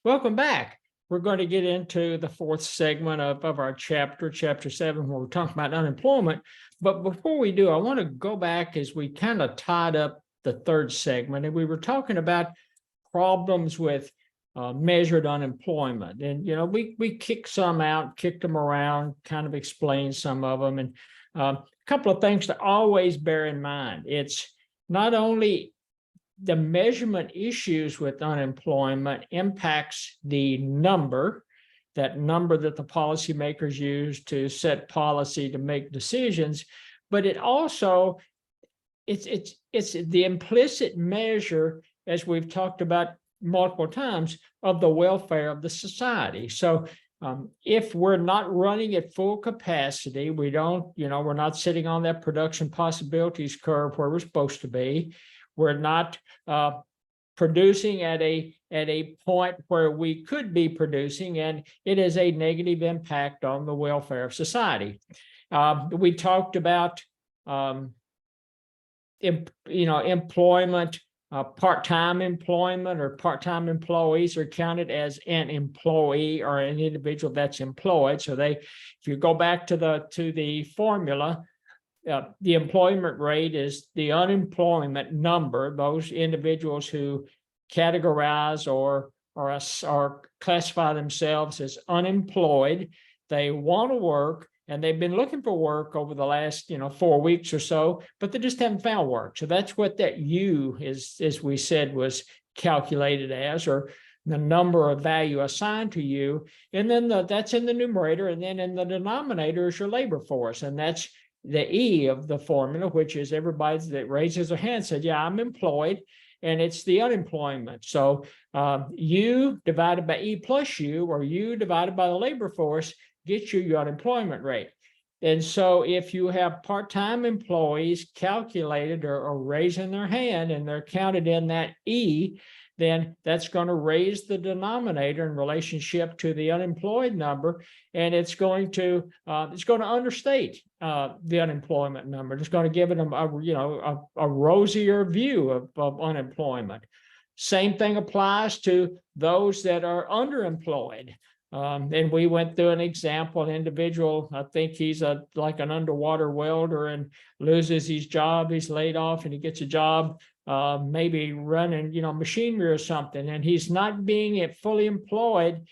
Welcome back. We're going to get into the fourth segment of our chapter 7, where we're talking about unemployment. But before we do, I want to go back as we kind of tied up the third segment, and we were talking about problems with measured unemployment. And, we kicked some out, kicked them around, kind of explained some of them. And a couple of things to always bear in mind. It's not only the measurement issues with unemployment impacts the number, that number that the policymakers use to set policy to make decisions, but it also it's the implicit measure, as we've talked about multiple times, of the welfare of the society. So if we're not running at full capacity, we don't, we're not sitting on that production possibilities curve where we're supposed to be. We're not producing at a point where we could be producing, and it is a negative impact on the welfare of society. We talked about employment, part-time employment, or part-time employees are counted as an employee or an individual that's employed. So if you go back to the formula, the employment rate is the unemployment number, those individuals who categorize or classify themselves as unemployed. They want to work, and they've been looking for work over the last 4 weeks or so, but they just haven't found work. So that's what that U is, as we said, was calculated as, or the number of value assigned to you. And then that's in the numerator, and then in the denominator is your labor force, and that's the E of the formula, which is everybody that raises their hand said, yeah, I'm employed, and it's the unemployment. So U divided by E plus U, or U divided by the labor force, gets you your unemployment rate. And so if you have part-time employees calculated or raising their hand, and they're counted in that E, then that's going to raise the denominator in relationship to the unemployed number, and it's going to understate the unemployment number. It's going to give it a rosier view of unemployment. Same thing applies to those that are underemployed. And we went through an example, an individual, I think he's like an underwater welder, and loses his job, he's laid off, and he gets a job maybe running machinery or something, and he's not being fully employed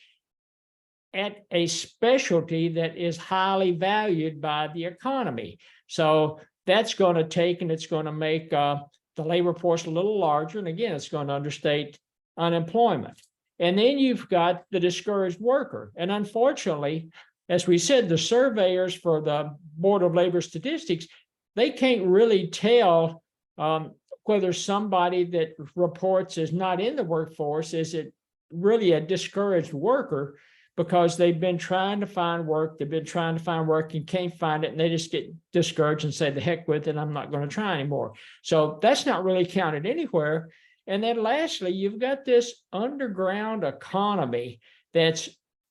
at a specialty that is highly valued by the economy. So that's going to take, and it's going to make the labor force a little larger, and again, it's going to understate unemployment. And then you've got the discouraged worker. And unfortunately, as we said, the surveyors for the Board of Labor Statistics, they can't really tell whether somebody that reports is not in the workforce, is it really a discouraged worker, because they've been trying to find work, and can't find it, and they just get discouraged and say, the heck with it, I'm not going to try anymore. So that's not really counted anywhere. And then lastly, you've got this underground economy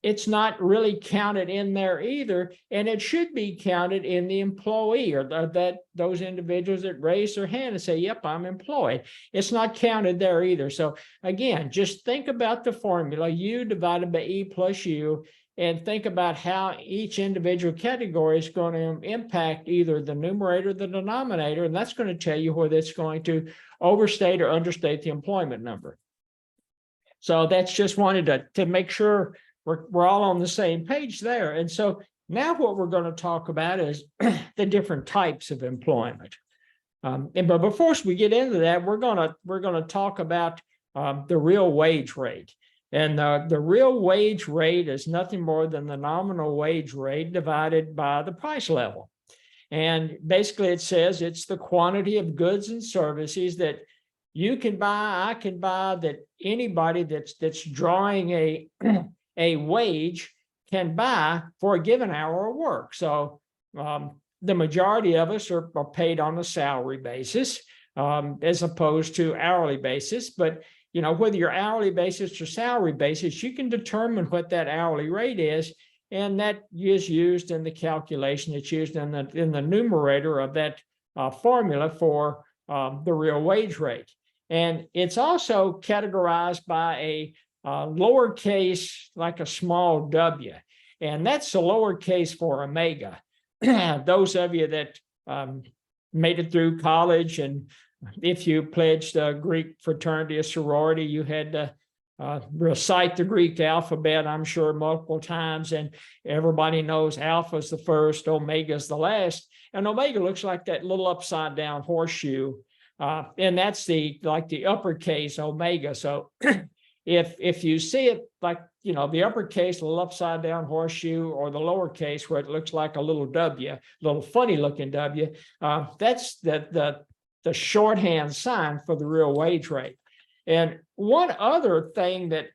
it's not really counted in there either, and it should be counted in the employee, or that those individuals that raise their hand and say, yep, I'm employed. It's not counted there either. So again, just think about the formula, U divided by E plus U, and think about how each individual category is going to impact either the numerator or the denominator, and that's going to tell you whether it's going to overstate or understate the employment number. So that's just wanted to make sure we're all on the same page there. And so now what we're going to talk about is the different types of employment. But before we get into that, we're going to talk about the real wage rate. And the real wage rate is nothing more than the nominal wage rate divided by the price level. And basically it says it's the quantity of goods and services that you can buy, I can buy, that anybody that's drawing a wage can buy for a given hour of work. So the majority of us are paid on a salary basis as opposed to hourly basis. But whether you're hourly basis or salary basis, you can determine what that hourly rate is, and that is used in the calculation. It's used in the numerator of that formula for the real wage rate. And it's also categorized by lowercase, like a small w. And that's the lowercase for omega. Those of you that made it through college, and if you pledged a Greek fraternity or sorority, you had to recite the Greek alphabet, I'm sure, multiple times. And everybody knows alpha is the first, omega is the last. And omega looks like that little upside down horseshoe. And that's the uppercase omega. So if you see it like, the uppercase, little upside down horseshoe, or the lowercase where it looks like a little W, little funny looking W, that's the shorthand sign for the real wage rate. And one other thing that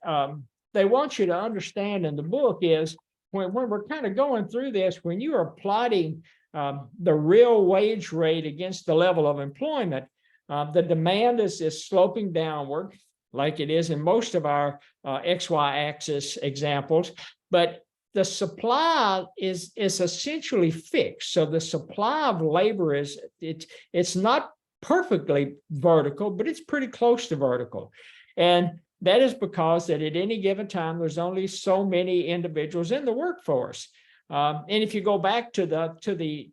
they want you to understand in the book is when we're kind of going through this, when you are plotting the real wage rate against the level of employment, the demand is sloping downward, like it is in most of our XY axis examples, but the supply is essentially fixed. So the supply of labor it's not perfectly vertical, but it's pretty close to vertical. And that is because that at any given time, there's only so many individuals in the workforce. And if you go back to the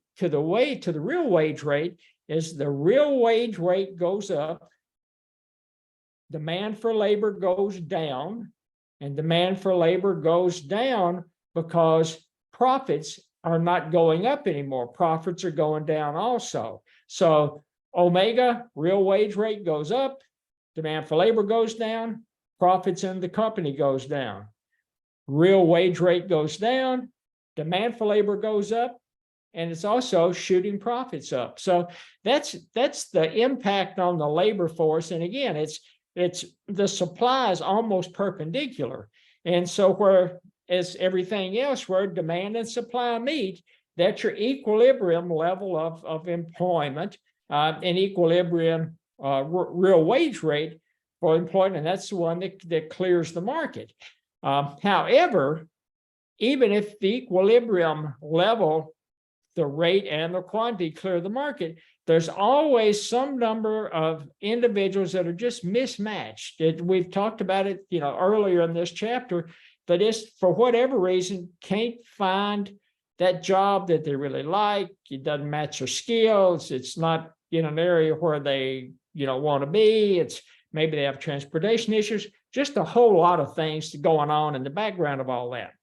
real wage rate, is the real wage rate goes up, demand for labor goes down, and demand for labor goes down because profits are not going up anymore. Profits are going down also. So omega, real wage rate, goes up, demand for labor goes down, profits in the company goes down. Real wage rate goes down, demand for labor goes up, and it's also shooting profits up. So that's the impact on the labor force. And again, it's the supply is almost perpendicular. And so where, as everything else, where demand and supply meet, that's your equilibrium level of employment, and equilibrium real wage rate for employment. And that's the one that clears the market. However, even if the equilibrium level, the rate and the quantity clear the market, there's always some number of individuals that are just mismatched. We've talked about it, earlier in this chapter, but it's for whatever reason can't find that job that they really like. It doesn't match their skills. It's not in an area where they, want to be. It's maybe they have transportation issues, just a whole lot of things going on in the background of all that.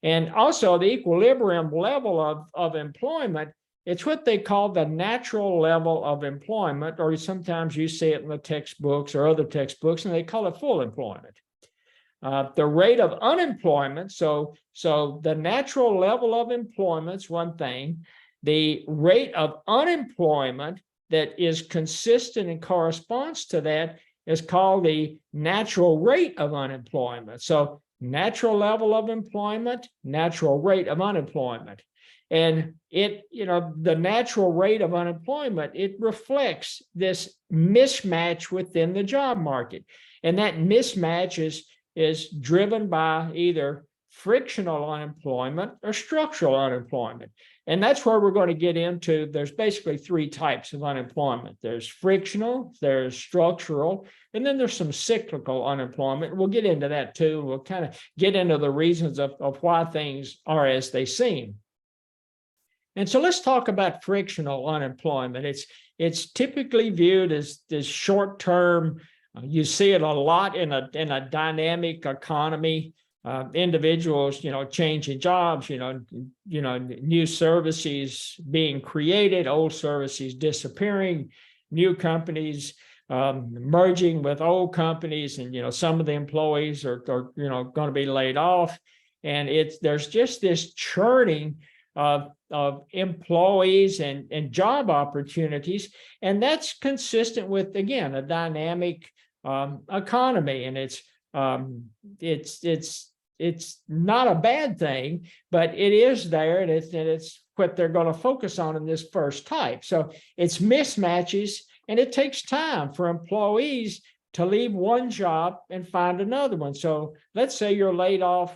And also the equilibrium level of employment, it's what they call the natural level of employment, or sometimes you see it in the textbooks or other textbooks, and they call it full employment. The rate of unemployment, so the natural level of employment is one thing. The rate of unemployment that is consistent and corresponds to that is called the natural rate of unemployment. So natural level of employment, natural rate of unemployment. And the natural rate of unemployment, it reflects this mismatch within the job market. And that mismatch is driven by either frictional unemployment or structural unemployment. And that's where we're going to get into. There's basically three types of unemployment. There's frictional, there's structural, and then there's some cyclical unemployment. We'll get into that too. We'll kind of get into the reasons of why things are as they seem. And so let's talk about frictional unemployment. It's typically viewed as short-term. You see it a lot in a dynamic economy. Individuals, changing jobs, new services being created, old services disappearing, new companies merging with old companies, and some of the employees are going to be laid off, and there's just this churning of employees and job opportunities, and that's consistent with, again, a dynamic economy, and it's not a bad thing, but it is there, and it's what they're going to focus on in this first type. So it's mismatches, and it takes time for employees to leave one job and find another one. So let's say you're laid off.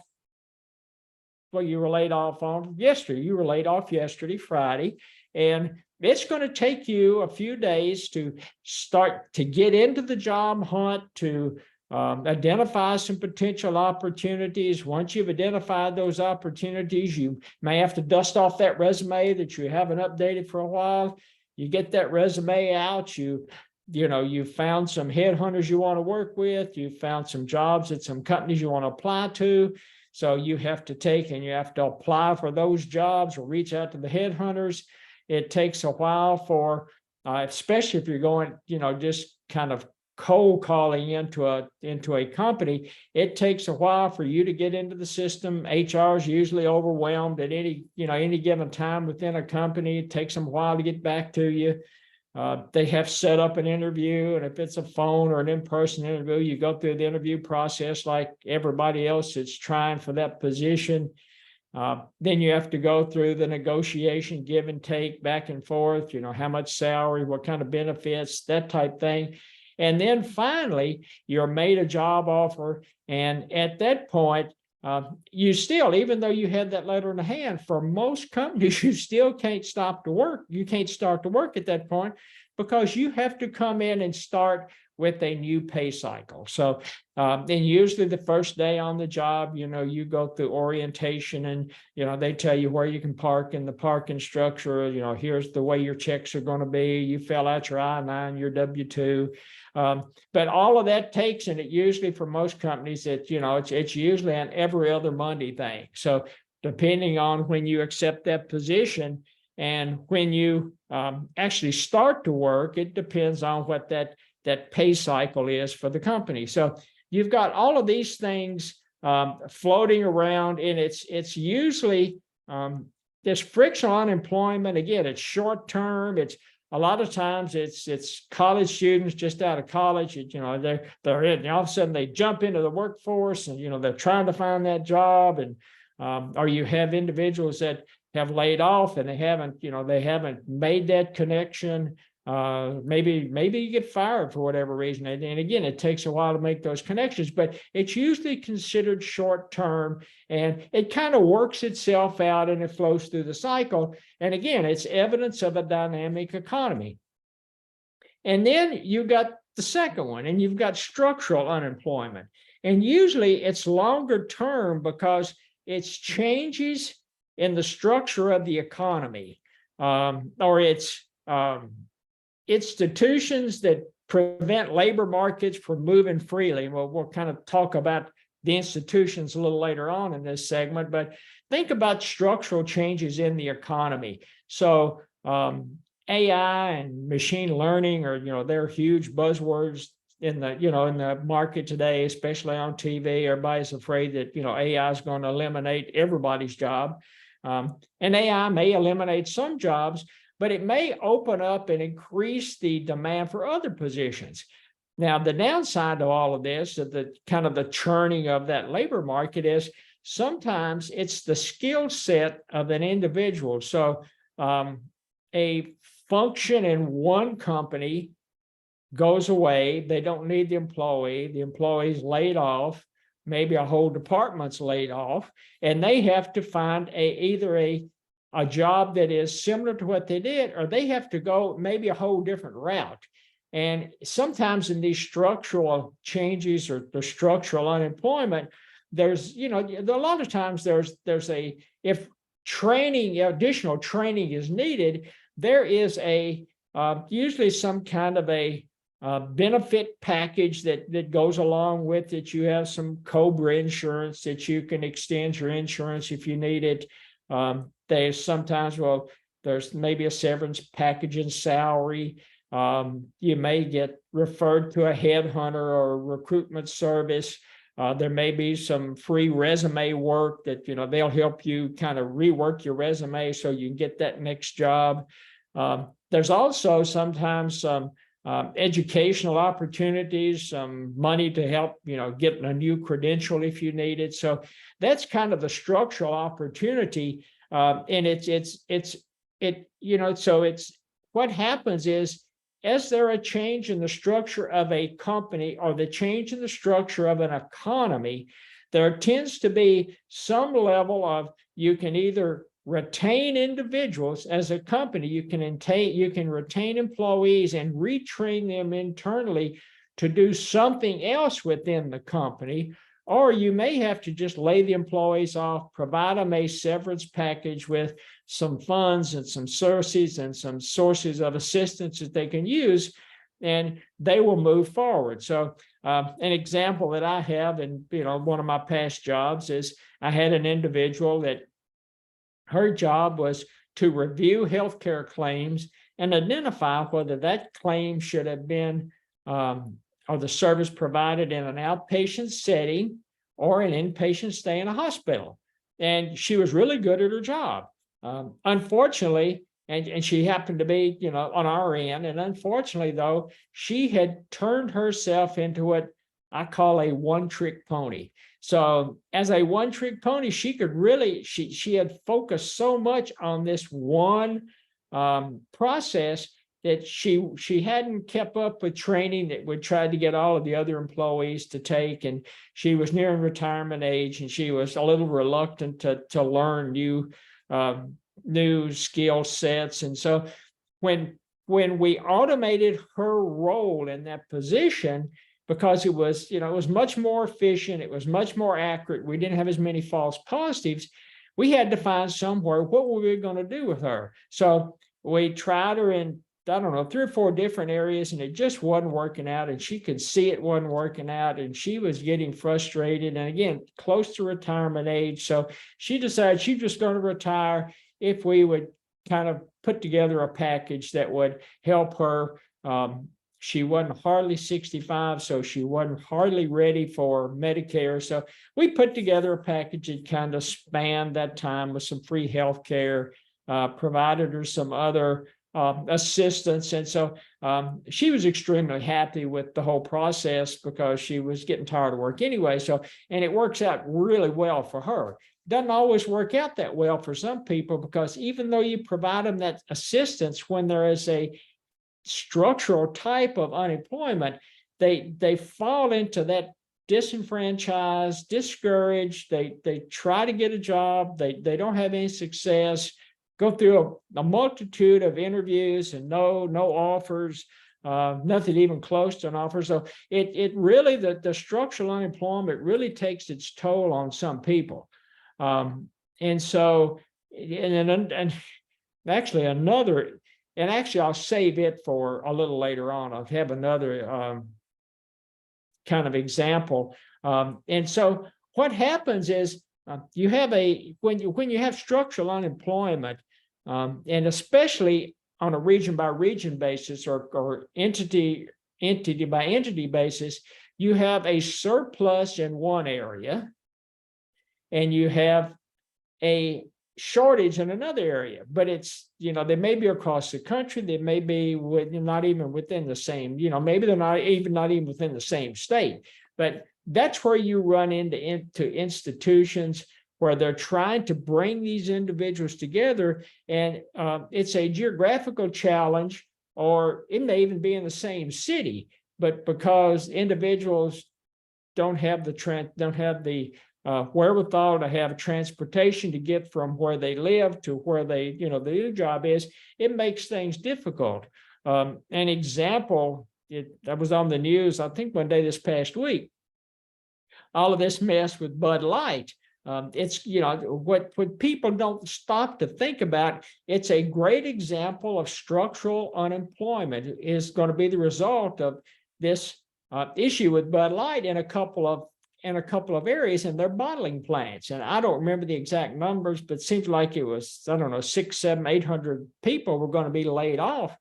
Well, you were laid off on yesterday. You were laid off yesterday, Friday, and it's going to take you a few days to start to get into the job hunt, to Identify some potential opportunities. Once you've identified those opportunities, you may have to dust off that resume that you haven't updated for a while. You get that resume out, you found some headhunters you want to work with, you found some jobs at some companies you want to apply to. So you have to take and you have to apply for those jobs or reach out to the headhunters. It takes a while for, especially if you're going, just kind of cold calling into a company, it takes a while for you to get into the system. HR is usually overwhelmed at any given time within a company. It takes them a while to get back to you. They have set up an interview, and if it's a phone or an in-person interview, you go through the interview process like everybody else that's trying for that position. Then you have to go through the negotiation, give and take, back and forth, how much salary, what kind of benefits, that type thing. And then finally, you're made a job offer. And at that point, you still, even though you had that letter in the hand, for most companies, you still can't stop to work. You can't start to work at that point because you have to come in and start with a new pay cycle. So, and usually the first day on the job, you go through orientation and, they tell you where you can park in the parking structure. Here's the way your checks are going to be. You fill out your I-9, your W-2. But all of that takes, and it usually for most companies, it's usually an every other Monday thing. So depending on when you accept that position and when you actually start to work, it depends on what that pay cycle is for the company. So you've got all of these things floating around, and it's usually this frictional unemployment. Again, it's short term. It's a lot of times it's college students just out of college. They're in, all of a sudden they jump into the workforce, and they're trying to find that job, and or you have individuals that have laid off and they haven't made that connection. Maybe you get fired for whatever reason. And again, it takes a while to make those connections, but it's usually considered short term, and it kind of works itself out and it flows through the cycle. And again, it's evidence of a dynamic economy. And then you've got the second one, and you've got structural unemployment. And usually it's longer term because it's changes in the structure of the economy, or it's institutions that prevent labor markets from moving freely. Well, we'll kind of talk about the institutions a little later on in this segment, but think about structural changes in the economy. So AI and machine learning are, they're huge buzzwords in the market today, especially on TV. Everybody's afraid that, AI is going to eliminate everybody's job. And AI may eliminate some jobs, but it may open up and increase the demand for other positions. Now, the downside to all of this, the kind of the churning of that labor market, is sometimes it's the skill set of an individual. So a function in one company goes away. They don't need the employee's laid off. Maybe a whole department's laid off, and they have to find either a job that is similar to what they did, or they have to go maybe a whole different route. And sometimes in these structural changes or the structural unemployment, there's, a lot of times if training, additional training is needed, there is usually some kind of a benefit package that goes along with it. You have some COBRA insurance that you can extend your insurance if you need it. There's sometimes, there's maybe a severance package and salary. You may get referred to a headhunter or a recruitment service. There may be some free resume work that, they'll help you kind of rework your resume so you can get that next job. There's also sometimes some educational opportunities, some money to help, get a new credential if you need it. So that's kind of the structural opportunity. And so what happens is, as there a change in the structure of a company or the change in the structure of an economy, there tends to be some level of, you can either retain individuals as a company, you can retain employees and retrain them internally to do something else within the company, or you may have to just lay the employees off, provide them a severance package with some funds and some services and some sources of assistance that they can use, and they will move forward. So an example that I have in one of my past jobs is I had an individual that her job was to review healthcare claims and identify whether that claim should have been or the service provided in an outpatient setting or an inpatient stay in a hospital. And she was really good at her job. Unfortunately, and she happened to be, on our end. And unfortunately, though, she had turned herself into what I call a one-trick pony. So as a one-trick pony, she could really, she had focused so much on this one process that she hadn't kept up with training that we tried to get all of the other employees to take. And she was nearing retirement age, and she was a little reluctant to learn new skill sets. And so when we automated her role in that position, because it was much more efficient, it was much more accurate, we didn't have as many false positives, we had to find somewhere what were we going to do with her. So we tried her in, I don't know, 3 or 4 different areas, and it just wasn't working out, and she could see it wasn't working out, and she was getting frustrated, and again, close to retirement age. So she decided she was just going to retire if we would kind of put together a package that would help her. She wasn't hardly 65, so she wasn't hardly ready for Medicare. So we put together a package that kind of spanned that time with some free health care, provided her some other assistance. And so she was extremely happy with the whole process because she was getting tired of work anyway. So, and it works out really well for her. Doesn't always work out that well for some people, because even though you provide them that assistance, when there is a structural type of unemployment, they fall into that disenfranchised, discouraged. They try to get a job, they don't have any success, go through a multitude of interviews and no offers, nothing even close to an offer. So it really, the structural unemployment really takes its toll on some people. And so, and actually another, and actually I'll save it for a little later on. I'll have another kind of example. And so what happens is you have when you have structural unemployment, and especially on a region by region basis or entity by entity basis, you have a surplus in one area, and you have a shortage in another area. But it's, they may be across the country, they may be not even within the same, maybe they're not even within the same state. But that's where you run into institutions where they're trying to bring these individuals together, and it's a geographical challenge, or it may even be in the same city, but because individuals don't have the wherewithal to have transportation to get from where they live to where the new job is, it makes things difficult. An example, that was on the news, I think one day this past week, all of this mess with Bud Light. It's, what people don't stop to think about, it's a great example of structural unemployment is going to be the result of this issue with Bud Light in a couple of areas in their bottling plants. And I don't remember the exact numbers, but it seems like it was, I don't know, 600, 700, 800 people were going to be laid off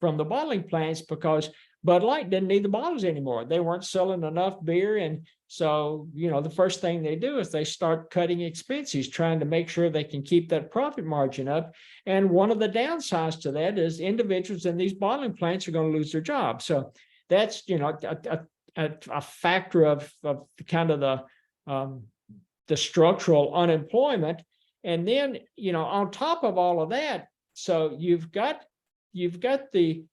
from the bottling plants because Bud Light didn't need the bottles anymore. They weren't selling enough beer. And so, the first thing they do is they start cutting expenses, trying to make sure they can keep that profit margin up. And one of the downsides to that is individuals in these bottling plants are going to lose their jobs. So that's, a factor of kind of the structural unemployment. And then, on top of all of that, so you've got the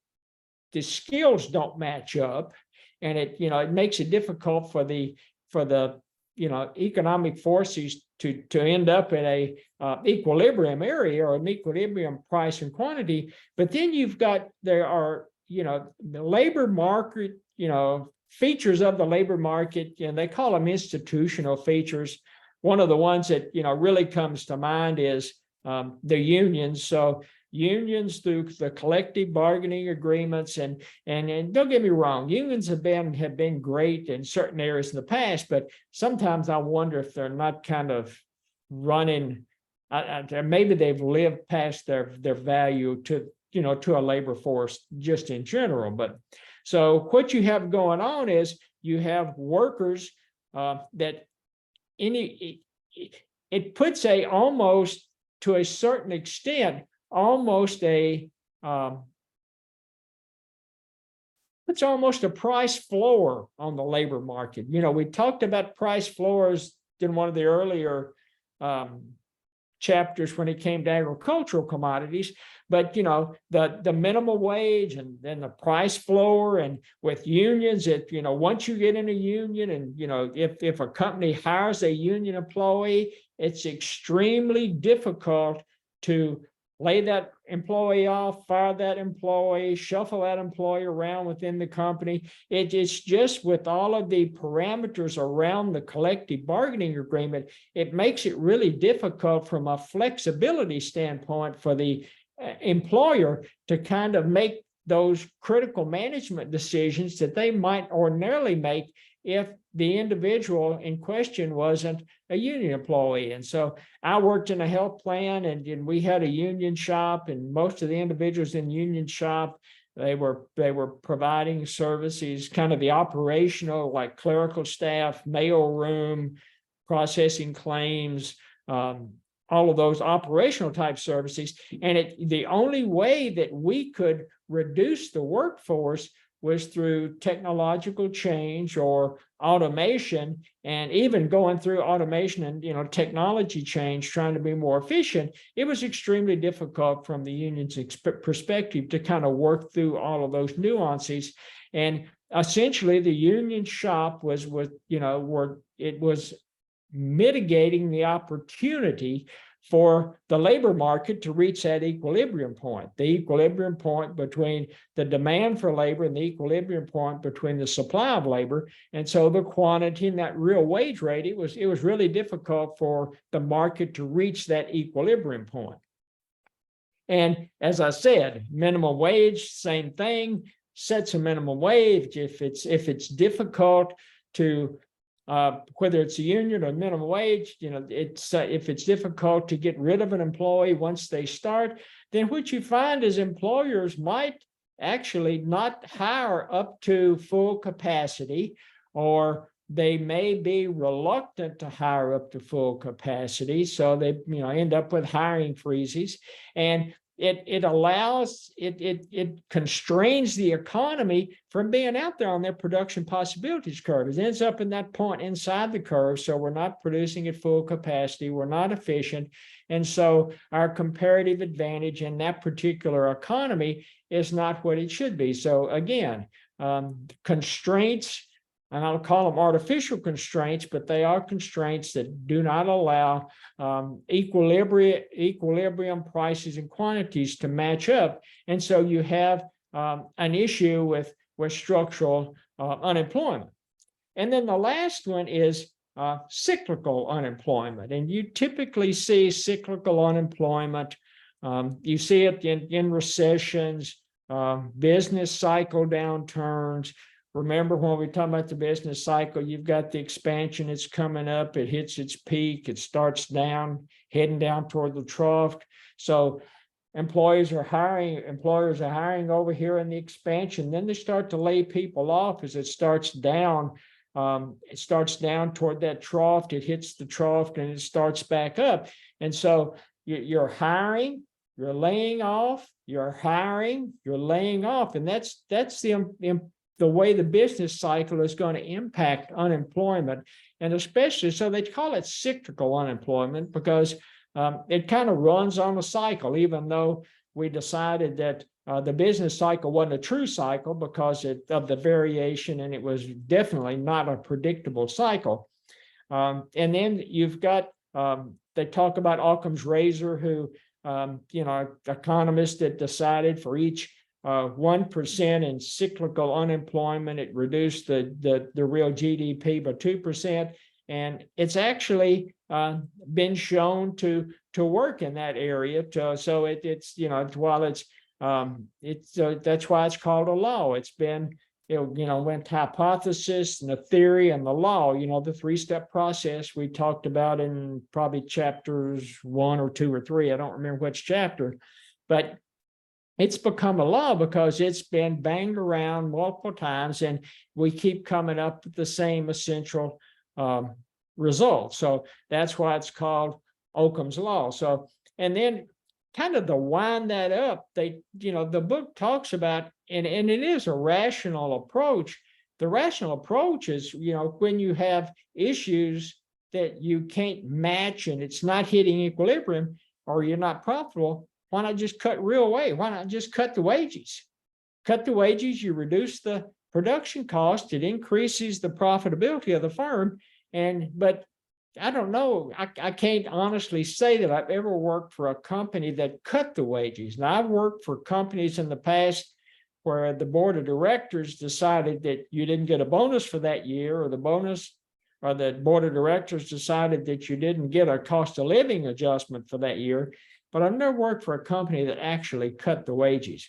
skills don't match up, and it makes it difficult for the economic forces to end up in a equilibrium area or an equilibrium price and quantity. But then there are the labor market, features of the labor market, they call them institutional features. One of the ones that, really comes to mind is the unions. So unions through the collective bargaining agreements, and don't get me wrong, unions have been great in certain areas in the past, but sometimes I wonder if they're not kind of running, maybe they've lived past their value to a labor force just in general. But so what you have going on is you have workers that it puts almost to a certain extent, almost it's almost a price floor on the labor market. We talked about price floors in one of the earlier chapters when it came to agricultural commodities, but the minimum wage and then the price floor, and with unions, once you get in a union, and if a company hires a union employee, it's extremely difficult to lay that employee off, fire that employee, shuffle that employee around within the company. It's just, with all of the parameters around the collective bargaining agreement, it makes it really difficult from a flexibility standpoint for the employer to kind of make those critical management decisions that they might ordinarily make if the individual in question wasn't a union employee. And so I worked in a health plan, and we had a union shop, and most of the individuals in the union shop, they were providing services, kind of the operational, like clerical staff, mail room, processing claims, all of those operational type services. And the only way that we could reduce the workforce was through technological change or automation, and even going through automation and technology change, trying to be more efficient. It was extremely difficult from the union's perspective to kind of work through all of those nuances. And essentially, the union shop was mitigating the opportunity for the labor market to reach that equilibrium point, the equilibrium point between the demand for labor and the equilibrium point between the supply of labor. And so the quantity and that real wage rate, it was really difficult for the market to reach that equilibrium point. And as I said, minimum wage, same thing, sets a minimum wage. If it's difficult to whether it's a union or minimum wage, if it's difficult to get rid of an employee once they start, then what you find is employers might actually not hire up to full capacity, or they may be reluctant to hire up to full capacity. So they end up with hiring freezes, and it constrains the economy from being out there on their production possibilities curve. It ends up in that point inside the curve. So we're not producing at full capacity. We're not efficient. And so our comparative advantage in that particular economy is not what it should be. So again, constraints, and I'll call them artificial constraints, but they are constraints that do not allow equilibrium prices and quantities to match up. And so you have an issue with structural unemployment. And then the last one is cyclical unemployment. And you typically see cyclical unemployment. You see it in recessions, business cycle downturns. Remember, when we talk about the business cycle, you've got the expansion, it's coming up, it hits its peak, it starts down, heading down toward the trough. So employers are hiring over here in the expansion. Then they start to lay people off as it starts down. It starts down toward that trough, it hits the trough, and it starts back up. And so you're hiring, you're laying off, you're hiring, you're laying off. And that's the way the business cycle is going to impact unemployment. And especially, so they call it cyclical unemployment, because it kind of runs on a cycle, even though we decided that the business cycle wasn't a true cycle because of the variation, and it was definitely not a predictable cycle. And then you've got, they talk about Occam's razor, who, economists that decided for each 1% in cyclical unemployment. It reduced the real GDP by 2%. And it's actually been shown to work in that area. So it's, you know, while it's that's why it's called a law. It's been, went hypothesis and the theory and the law, the three-step process we talked about in probably chapters 1 or 2 or 3. I don't remember which chapter, but it's become a law because it's been banged around multiple times and we keep coming up with the same essential result. So that's why it's called Occam's law. So, and then kind of to wind that up, the book talks about, and it is a rational approach. The rational approach is, when you have issues that you can't match and it's not hitting equilibrium or you're not profitable, why not just cut real away? Why not just cut the wages? Cut the wages, you reduce the production cost, it increases the profitability of the firm. But I don't know, I can't honestly say that I've ever worked for a company that cut the wages. Now, I've worked for companies in the past where the board of directors decided that you didn't get a bonus for that year, or the board of directors decided that you didn't get a cost of living adjustment for that year. But I've never worked for a company that actually cut the wages.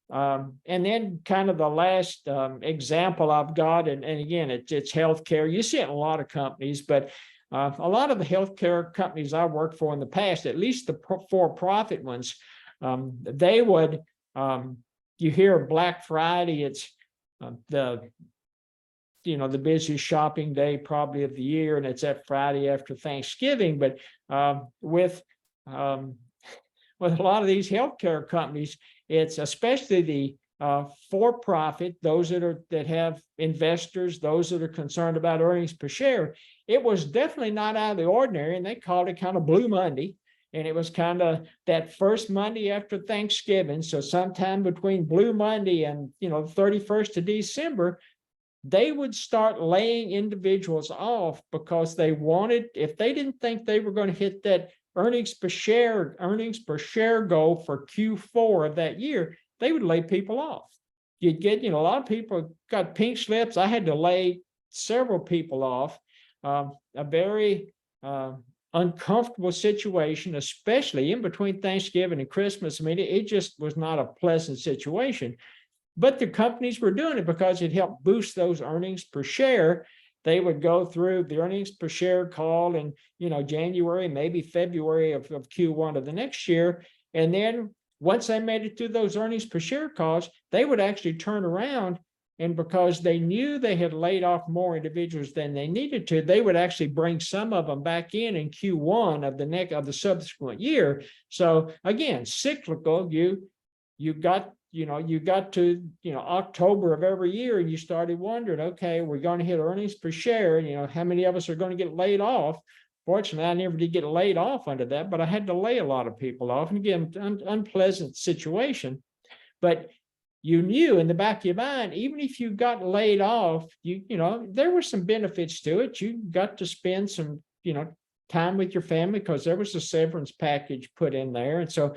And then kind of the last example I've got, and again, it's healthcare. You see it in a lot of companies, but a lot of the healthcare companies I worked for in the past, at least the for-profit ones, they would, you hear Black Friday, it's the busiest shopping day probably of the year, and it's that Friday after Thanksgiving. But with a lot of these healthcare companies, it's especially the for-profit, those that have investors, those that are concerned about earnings per share. It was definitely not out of the ordinary, and they called it kind of Blue Monday. And it was kind of that first Monday after Thanksgiving. So sometime between Blue Monday and, 31st of December, they would start laying individuals off because they wanted, if they didn't think they were going to hit that earnings per share goal for Q4 of that year, they would lay people off. You'd get, a lot of people got pink slips. I had to lay several people off. A very uncomfortable situation, especially in between Thanksgiving and Christmas. I mean, it just was not a pleasant situation. But the companies were doing it because it helped boost those earnings per share. They would go through the earnings per share call in, January, maybe February of Q1 of the next year. And then once they made it through those earnings per share calls, they would actually turn around, and because they knew they had laid off more individuals than they needed to, they would actually bring some of them back in Q1 of the subsequent year. So again, cyclical, you got to, October of every year, and you started wondering, okay, we're going to hit earnings per share. How many of us are going to get laid off? Fortunately, I never did get laid off under that, but I had to lay a lot of people off. And again, unpleasant situation. But you knew in the back of your mind, even if you got laid off, there were some benefits to it. You got to spend some, time with your family because there was a severance package put in there. And so,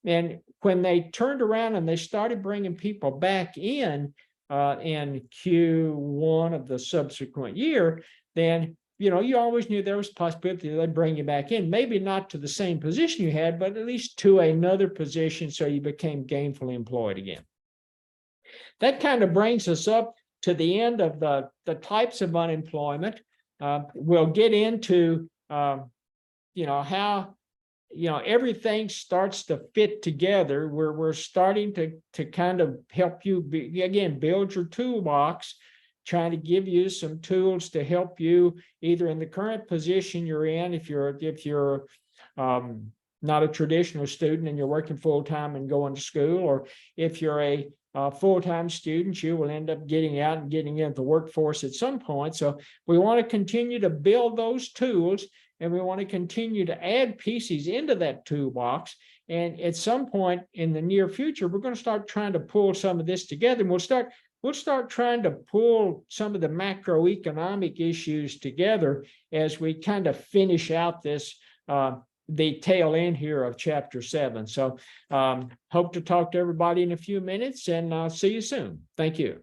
and when they turned around and they started bringing people back in Q1 of the subsequent year, then, you always knew there was a possibility they'd bring you back in, maybe not to the same position you had, but at least to another position, so you became gainfully employed again. That kind of brings us up to the end of the types of unemployment. We'll get into, how, everything starts to fit together. We're starting to kind of help you, build your toolbox, trying to give you some tools to help you either in the current position you're in, if you're not a traditional student and you're working full-time and going to school, or if you're a full-time student, you will end up getting out and getting into the workforce at some point. So we want to continue to build those tools, and we want to continue to add pieces into that toolbox. And at some point in the near future, we're going to start trying to pull some of this together. And we'll start trying to pull some of the macroeconomic issues together as we kind of finish out this the tail end here of chapter 7. So hope to talk to everybody in a few minutes, and see you soon. Thank you.